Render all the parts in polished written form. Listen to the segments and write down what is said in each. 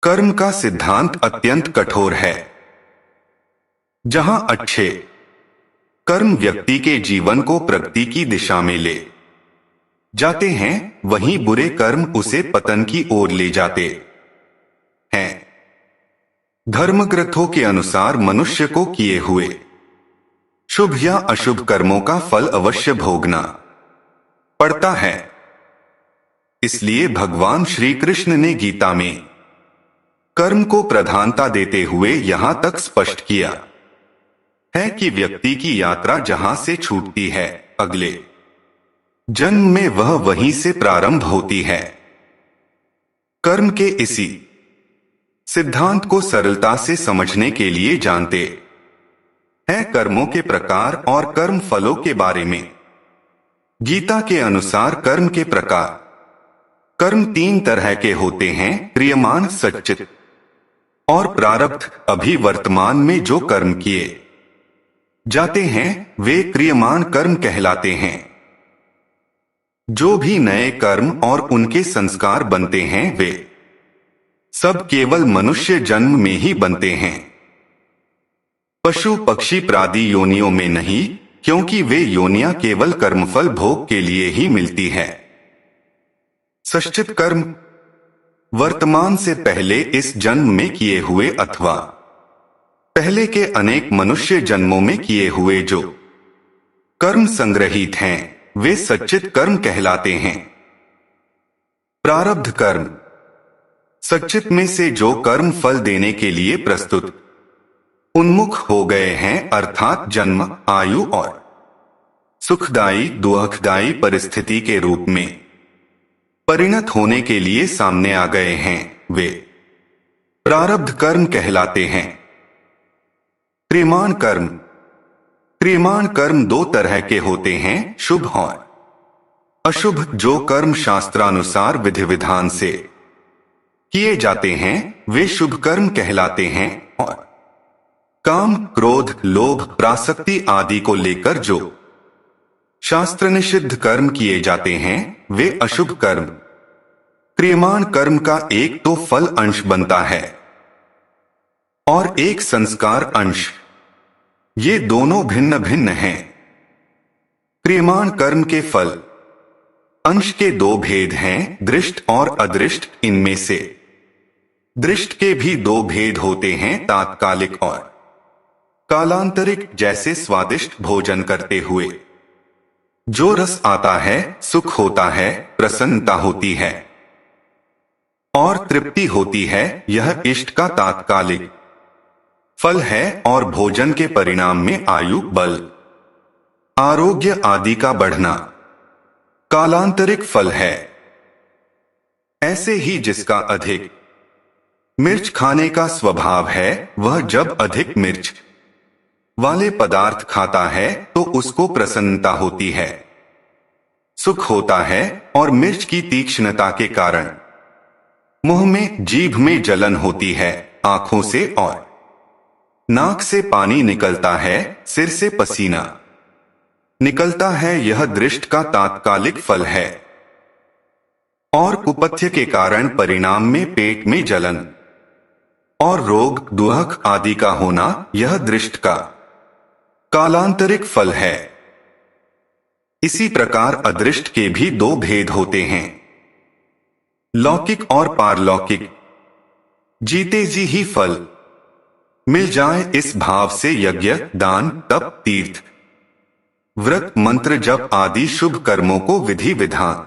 कर्म का सिद्धांत अत्यंत कठोर है। जहां अच्छे कर्म व्यक्ति के जीवन को प्रगति की दिशा में ले जाते हैं, वहीं बुरे कर्म उसे पतन की ओर ले जाते हैं। धर्मग्रंथों के अनुसार मनुष्य को किए हुए शुभ या अशुभ कर्मों का फल अवश्य भोगना पड़ता है। इसलिए भगवान श्री कृष्ण ने गीता में कर्म को प्रधानता देते हुए यहां तक स्पष्ट किया है कि व्यक्ति की यात्रा जहां से छूटती है, अगले जन्म में वह वहीं से प्रारंभ होती है। कर्म के इसी सिद्धांत को सरलता से समझने के लिए जानते हैं कर्मों के प्रकार और कर्म फलों के बारे में। गीता के अनुसार कर्म के प्रकार। कर्म तीन तरह के होते हैं: क्रियमान, सच्चित और प्रारब्ध। अभी वर्तमान में जो कर्म किए जाते हैं वे क्रियमान कर्म कहलाते हैं। जो भी नए कर्म और उनके संस्कार बनते हैं वे सब केवल मनुष्य जन्म में ही बनते हैं, पशु पक्षी प्रादि योनियों में नहीं, क्योंकि वे योनियां केवल कर्मफल भोग के लिए ही मिलती है। सच्चित कर्म वर्तमान से पहले इस जन्म में किए हुए अथवा पहले के अनेक मनुष्य जन्मों में किए हुए जो कर्म संग्रहित हैं, वे सच्चित कर्म कहलाते हैं। प्रारब्ध कर्म सच्चित में से जो कर्म फल देने के लिए प्रस्तुत उन्मुख हो गए हैं, अर्थात जन्म, आयु और सुखदायी दुखदायी परिस्थिति के रूप में परिणत होने के लिए सामने आ गए हैं, वे प्रारब्ध कर्म कहलाते हैं। क्रियमान कर्म। क्रियमान कर्म दो तरह के होते हैं, शुभ और अशुभ। जो कर्म शास्त्रानुसार विधि विधान से किए जाते हैं वे शुभ कर्म कहलाते हैं, और काम, क्रोध, लोभ, प्रासक्ति आदि को लेकर जो शास्त्र निषिद्ध कर्म किए जाते हैं वे अशुभ कर्म। क्रियमान कर्म का एक तो फल अंश बनता है और एक संस्कार अंश। ये दोनों भिन्न भिन्न हैं। क्रियमान कर्म के फल अंश के दो भेद हैं, दृष्ट और अदृष्ट। इनमें से दृष्ट के भी दो भेद होते हैं, तात्कालिक और कालांतरिक। जैसे स्वादिष्ट भोजन करते हुए जो रस आता है, सुख होता है, प्रसन्नता होती है और तृप्ति होती है, यह इष्ट का तात्कालिक फल है और भोजन के परिणाम में आयु, बल, आरोग्य आदि का बढ़ना कालांतरिक फल है। ऐसे ही जिसका अधिक मिर्च खाने का स्वभाव है, वह जब अधिक मिर्च वाले पदार्थ खाता है तो उसको प्रसन्नता होती है, सुख होता है और मिर्च की तीक्ष्णता के कारण मुंह में, जीभ में जलन होती है, आंखों से और नाक से पानी निकलता है, सिर से पसीना निकलता है। यह दृष्ट का तात्कालिक फल है और कुपथ्य के कारण परिणाम में पेट में जलन और रोग, दुख आदि का होना, यह दृष्ट का कालांतरिक फल है। इसी प्रकार अदृष्ट के भी दो भेद होते हैं, लौकिक और पारलौकिक। जीते जी ही फल मिल जाए, इस भाव से यज्ञ, दान, तप, तीर्थ, व्रत, मंत्र, जप आदि शुभ कर्मों को विधि विधान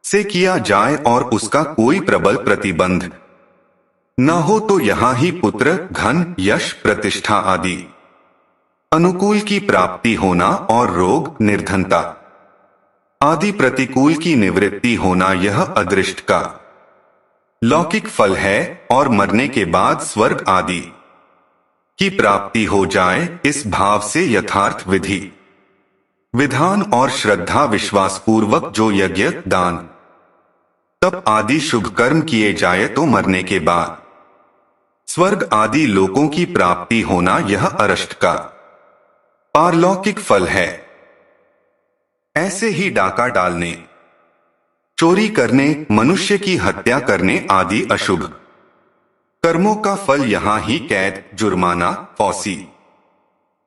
से किया जाए और उसका कोई प्रबल प्रतिबंध न हो, तो यहां ही पुत्र, धन, यश, प्रतिष्ठा आदि अनुकूल की प्राप्ति होना और रोग, निर्धनता आदि प्रतिकूल की निवृत्ति होना, यह अदृष्ट का लौकिक फल है। और मरने के बाद स्वर्ग आदि की प्राप्ति हो जाए, इस भाव से यथार्थ विधि विधान और श्रद्धा विश्वास पूर्वक जो यज्ञ, दान, तप आदि शुभ कर्म किए जाए तो मरने के बाद स्वर्ग आदि लोकों की प्राप्ति होना, यह अरष्ट का पारलौकिक फल है। ऐसे ही डाका डालने, चोरी करने, मनुष्य की हत्या करने आदि अशुभ कर्मों का फल यहाँ ही कैद, जुर्माना, फौसी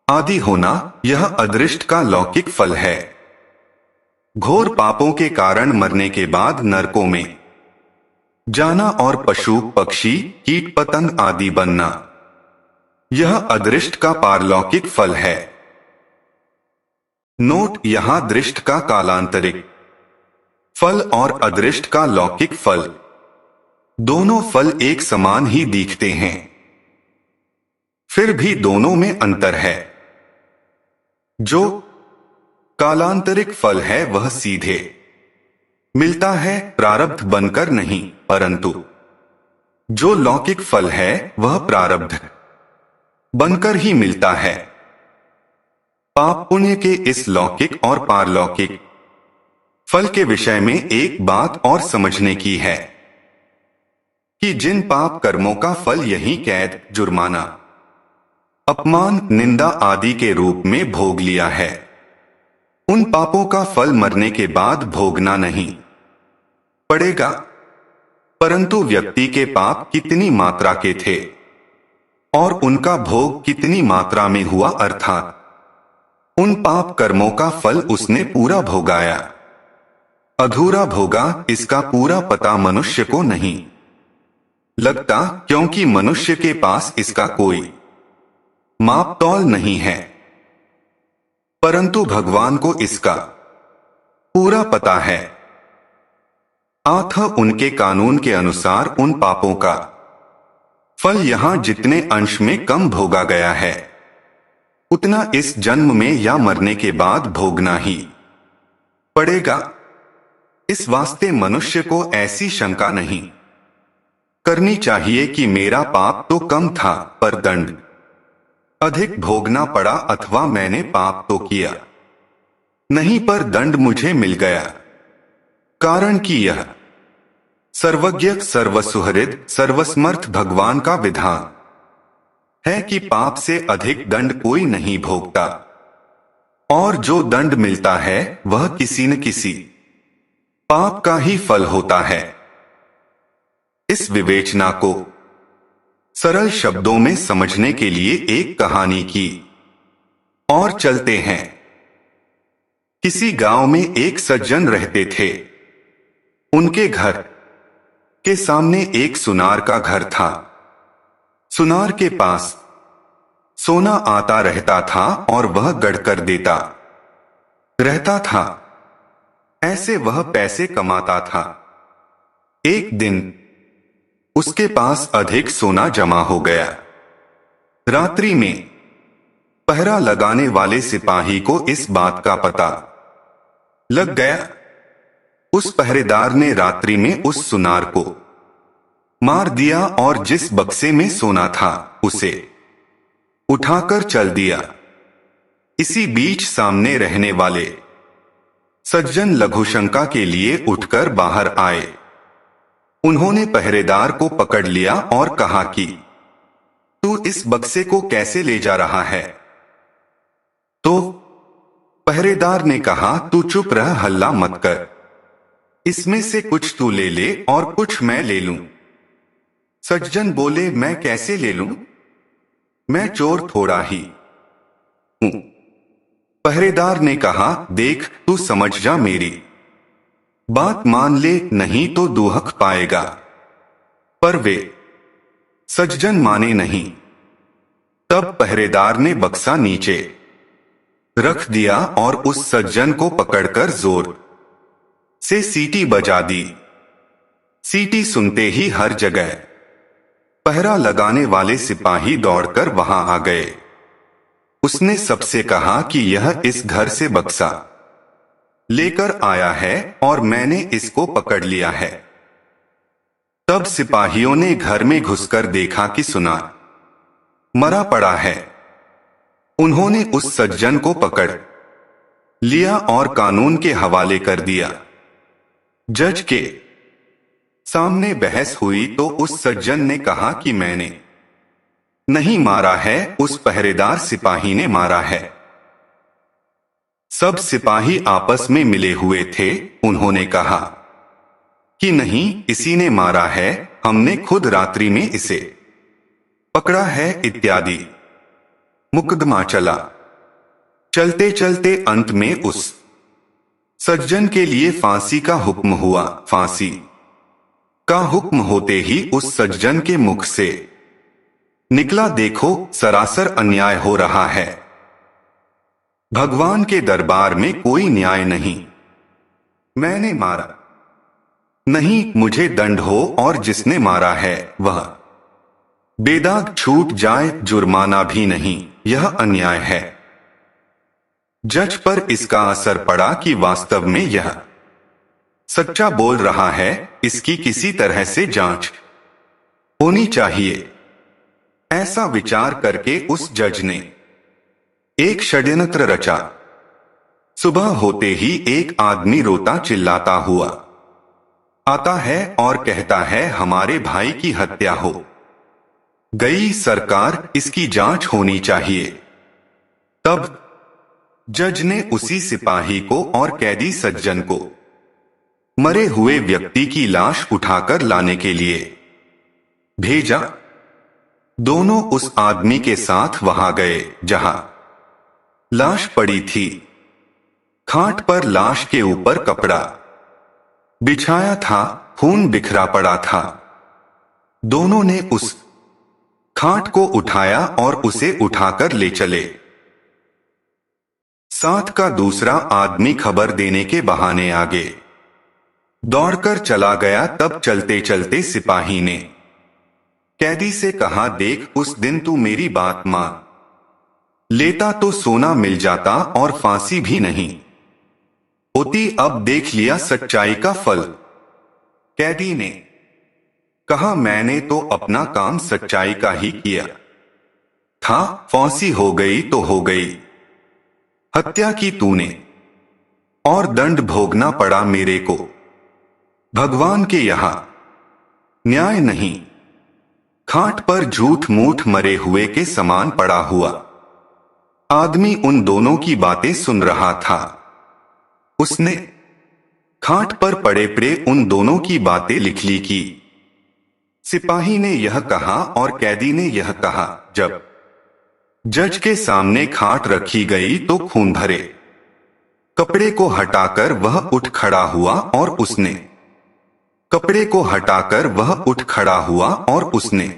आदि होना, यह अदृष्ट का लौकिक फल है। घोर पापों के कारण मरने के बाद नरकों में जाना और पशु पक्षी कीट पतंग आदि बनना, यह अदृष्ट का पारलौकिक फल है। नोट, यहां दृष्ट का कालांतरिक फल और अदृष्ट का लौकिक फल, दोनों फल एक समान ही दिखते हैं, फिर भी दोनों में अंतर है। जो कालांतरिक फल है वह सीधे मिलता है, प्रारब्ध बनकर नहीं, परंतु जो लौकिक फल है वह प्रारब्ध बनकर ही मिलता है। पाप पुण्य के इस लौकिक और पारलौकिक फल के विषय में एक बात और समझने की है कि जिन पाप कर्मों का फल यही कैद, जुर्माना, अपमान, निंदा आदि के रूप में भोग लिया है, उन पापों का फल मरने के बाद भोगना नहीं पड़ेगा, परंतु व्यक्ति के पाप कितनी मात्रा के थे और उनका भोग कितनी मात्रा में हुआ, अर्थात उन पाप कर्मों का फल उसने पूरा भोगाया, अधूरा भोगा, इसका पूरा पता मनुष्य को नहीं लगता, क्योंकि मनुष्य के पास इसका कोई माप तौल नहीं है, परंतु भगवान को इसका पूरा पता है। अतः उनके कानून के अनुसार उन पापों का फल यहां जितने अंश में कम भोगा गया है, उतना इस जन्म में या मरने के बाद भोगना ही पड़ेगा। इस वास्ते मनुष्य को ऐसी शंका नहीं करनी चाहिए कि मेरा पाप तो कम था पर दंड अधिक भोगना पड़ा, अथवा मैंने पाप तो किया नहीं पर दंड मुझे मिल गया, कारण कि यह सर्वज्ञ, सर्वसुहृद, सर्वसमर्थ भगवान का विधान है कि पाप से अधिक दंड कोई नहीं भोगता, और जो दंड मिलता है वह किसी न किसी पाप का ही फल होता है। इस विवेचना को सरल शब्दों में समझने के लिए एक कहानी की और चलते हैं। किसी गांव में एक सज्जन रहते थे। उनके घर के सामने एक सुनार का घर था। सुनार के पास सोना आता रहता था और वह गढ़कर देता रहता था, ऐसे वह पैसे कमाता था। एक दिन उसके पास अधिक सोना जमा हो गया। रात्रि में पहरा लगाने वाले सिपाही को इस बात का पता लग गया। उस पहरेदार ने रात्रि में उस सुनार को मार दिया और जिस बक्से में सोना था उसे उठाकर चल दिया। इसी बीच सामने रहने वाले सज्जन लघुशंका के लिए उठकर बाहर आए। उन्होंने पहरेदार को पकड़ लिया और कहा कि तू इस बक्से को कैसे ले जा रहा है? तो पहरेदार ने कहा, तू चुप रह, हल्ला मत कर, इसमें से कुछ तू ले ले और कुछ मैं ले लूं। सज्जन बोले, मैं कैसे ले लूं? मैं चोर थोड़ा ही हूं। पहरेदार ने कहा, देख तू समझ जा, मेरी बात मान ले, नहीं तो दुहक पाएगा। पर वे सज्जन माने नहीं। तब पहरेदार ने बक्सा नीचे रख दिया और उस सज्जन को पकड़कर जोर से सीटी बजा दी। सीटी सुनते ही हर जगह पहरा लगाने वाले सिपाही दौड़कर वहां आ गए। उसने सबसे कहा कि यह इस घर से बक्सा लेकर आया है और मैंने इसको पकड़ लिया है। तब सिपाहियों ने घर में घुसकर देखा कि सुनार मरा पड़ा है। उन्होंने उस सज्जन को पकड़ लिया और कानून के हवाले कर दिया। जज के सामने बहस हुई तो उस सज्जन ने कहा कि मैंने नहीं मारा है, उस पहरेदार सिपाही ने मारा है। सब सिपाही आपस में मिले हुए थे। उन्होंने कहा कि नहीं, इसी ने मारा है, हमने खुद रात्रि में इसे पकड़ा है इत्यादि। मुकदमा चला। चलते चलते अंत में उस सज्जन के लिए फांसी का हुक्म हुआ। फांसी का हुक्म होते ही उस सज्जन के मुख से निकला, देखो सरासर अन्याय हो रहा है। भगवान के दरबार में कोई न्याय नहीं। मैंने मारा नहीं, मुझे दंड हो और जिसने मारा है वह बेदाग छूट जाए, जुर्माना भी नहीं, यह अन्याय है। जज पर इसका असर पड़ा कि वास्तव में यह सच्चा बोल रहा है, इसकी किसी तरह से जांच होनी चाहिए। ऐसा विचार करके उस जज ने एक षड्यंत्र रचा। सुबह होते ही एक आदमी रोता चिल्लाता हुआ आता है और कहता है, हमारे भाई की हत्या हो गई, सरकार इसकी जांच होनी चाहिए। तब जज ने उसी सिपाही को और कैदी सज्जन को मरे हुए व्यक्ति की लाश उठाकर लाने के लिए भेजा। दोनों उस आदमी के साथ वहां गए जहां लाश पड़ी थी। खाट पर लाश के ऊपर कपड़ा बिछाया था, खून बिखरा पड़ा था। दोनों ने उस खाट को उठाया और उसे उठाकर ले चले। साथ का दूसरा आदमी खबर देने के बहाने आगे दौड़कर चला गया। तब चलते चलते सिपाही ने कैदी से कहा, देख उस दिन तू मेरी बात मान लेता तो सोना मिल जाता और फांसी भी नहीं होती, अब देख लिया सच्चाई का फल। कैदी ने कहा, मैंने तो अपना काम सच्चाई का ही किया था, फांसी हो गई तो हो गई, हत्या की तूने और दंड भोगना पड़ा मेरे को। भगवान के यहां न्याय नहीं। खाट पर झूठ मूठ मरे हुए के समान पड़ा हुआ आदमी उन दोनों की बातें सुन रहा था। उसने खाट पर पड़े पड़े उन दोनों की बातें लिख ली की। सिपाही ने यह कहा और कैदी ने यह कहा। जब जज के सामने खाट रखी गई तो खून भरे कपड़े को हटाकर वह उठ खड़ा हुआ और उसने कपड़े को हटाकर वह उठ खड़ा हुआ और उसने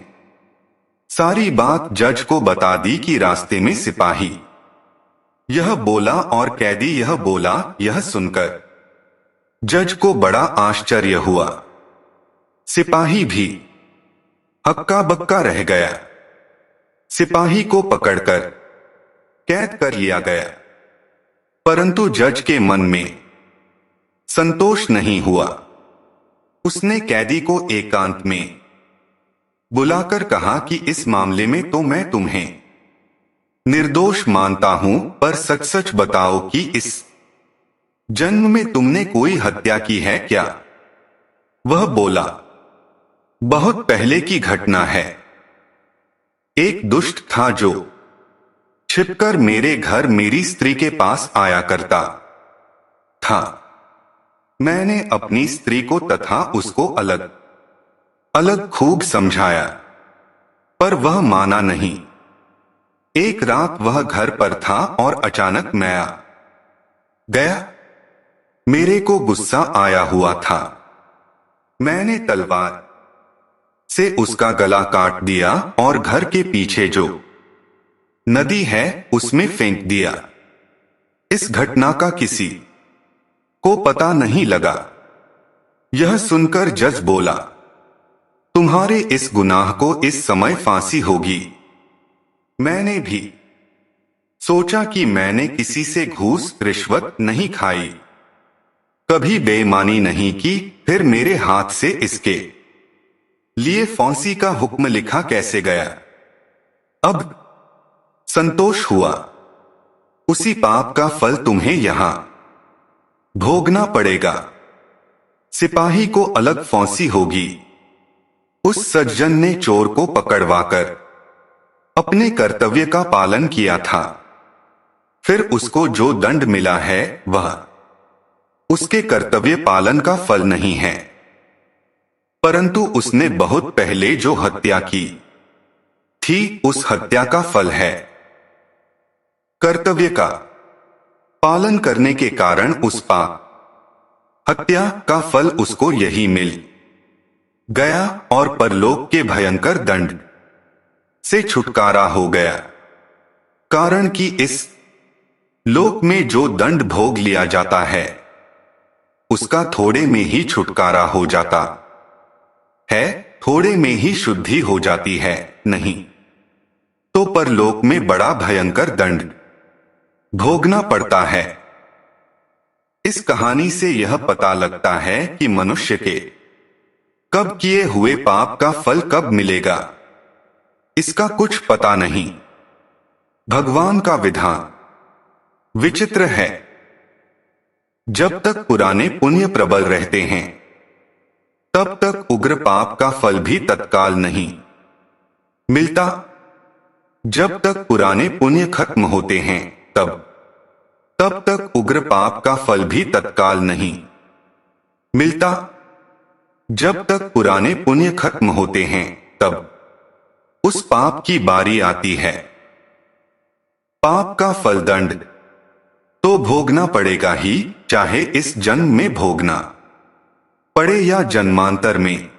सारी बात जज को बता दी कि रास्ते में सिपाही यह बोला और कैदी यह बोला। यह सुनकर जज को बड़ा आश्चर्य हुआ। सिपाही भी हक्का बक्का रह गया। सिपाही को पकड़कर कैद कर लिया गया, परंतु जज के मन में संतोष नहीं हुआ। उसने कैदी को एकांत में बुलाकर कहा कि इस मामले में तो मैं तुम्हें निर्दोष मानता हूं, पर सच सच बताओ कि इस जन्म में तुमने कोई हत्या की है क्या? वह बोला, बहुत पहले की घटना है। एक दुष्ट था जो छिपकर मेरे घर मेरी स्त्री के पास आया करता था। मैंने अपनी स्त्री को तथा उसको अलग अलग खूब समझाया, पर वह माना नहीं। एक रात वह घर पर था और अचानक मैं आ गया। मेरे को गुस्सा आया हुआ था। मैंने तलवार से उसका गला काट दिया और घर के पीछे जो नदी है उसमें फेंक दिया। इस घटना का किसी को पता नहीं लगा। यह सुनकर जज बोला, तुम्हारे इस गुनाह को इस समय फांसी होगी। मैंने भी सोचा कि मैंने किसी से घूस रिश्वत नहीं खाई, कभी बेईमानी नहीं की, फिर मेरे हाथ से इसके लिए फांसी का हुक्म लिखा कैसे गया। अब संतोष हुआ। उसी पाप का फल तुम्हें यहां भोगना पड़ेगा। सिपाही को अलग फांसी होगी। उस सज्जन ने चोर को पकड़वाकर अपने कर्तव्य का पालन किया था। फिर उसको जो दंड मिला है वह उसके कर्तव्य पालन का फल नहीं है, परंतु उसने बहुत पहले जो हत्या की थी उस हत्या का फल है। कर्तव्य का पालन करने के कारण उस पाप हत्या का फल उसको यही मिल गया और परलोक के भयंकर दंड से छुटकारा हो गया। कारण कि इस लोक में जो दंड भोग लिया जाता है उसका थोड़े में ही छुटकारा हो जाता है, थोड़े में ही शुद्धि हो जाती है, नहीं तो परलोक में बड़ा भयंकर दंड भोगना पड़ता है। इस कहानी से यह पता लगता है कि मनुष्य के कब किए हुए पाप का फल कब मिलेगा इसका कुछ पता नहीं। भगवान का विधान विचित्र है। जब तक पुराने पुण्य प्रबल रहते हैं तब तक उग्र पाप का फल भी तत्काल नहीं मिलता। जब तक पुराने पुण्य खत्म होते हैं तब तक उग्र पाप का फल भी तत्काल नहीं मिलता। जब तक पुराने पुण्य खत्म होते हैं तब उस पाप की बारी आती है। पाप का फल दंड तो भोगना पड़ेगा ही, चाहे इस जन्म में भोगना पड़े या जन्मांतर में।